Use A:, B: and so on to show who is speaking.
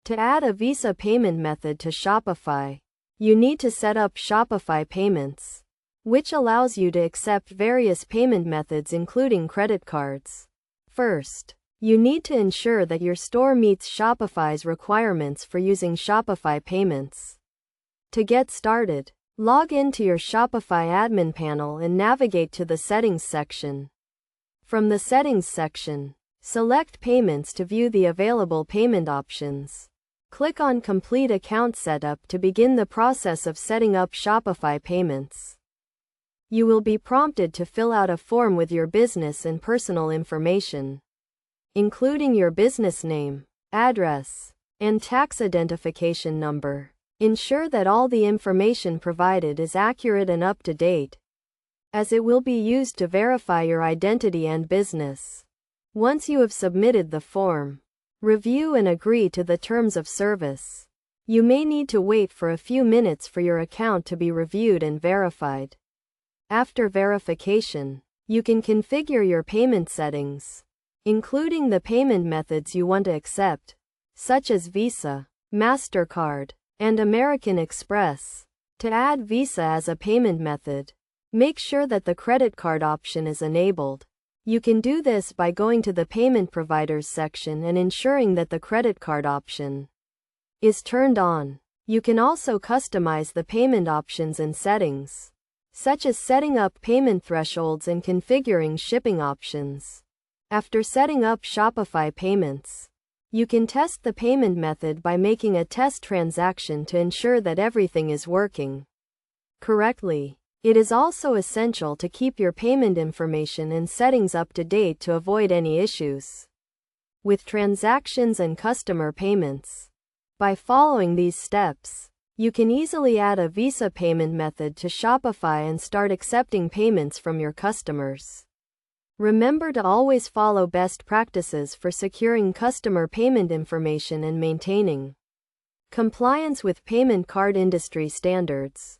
A: To add a Visa payment method to Shopify, you need to set up Shopify Payments, which allows you to accept various payment methods including credit cards. First, you need to ensure that your store meets Shopify's requirements for using Shopify Payments. To get started, log into your Shopify admin panel and navigate to the Settings section. From the Settings section, select Payments to view the available payment options. Click on Complete Account Setup to begin the process of setting up Shopify Payments. You will be prompted to fill out a form with your business and personal information, including your business name, address, and tax identification number. Ensure that all the information provided is accurate and up to date, as it will be used to verify your identity and business. Once you have submitted the form, review and agree to the terms of service. You may need to wait for a few minutes for your account to be reviewed and verified. After verification, you can configure your payment settings, including the payment methods you want to accept, such as Visa, MasterCard, and American Express. To add Visa as a payment method, make sure that the credit card option is enabled. You can do this by going to the Payment Providers section and ensuring that the credit card option is turned on. You can also customize the payment options and settings, such as setting up payment thresholds and configuring shipping options. After setting up Shopify Payments, you can test the payment method by making a test transaction to ensure that everything is working correctly. It is also essential to keep your payment information and settings up to date to avoid any issues with transactions and customer payments. By following these steps, you can easily add a Visa payment method to Shopify and start accepting payments from your customers. Remember to always follow best practices for securing customer payment information and maintaining compliance with payment card industry standards.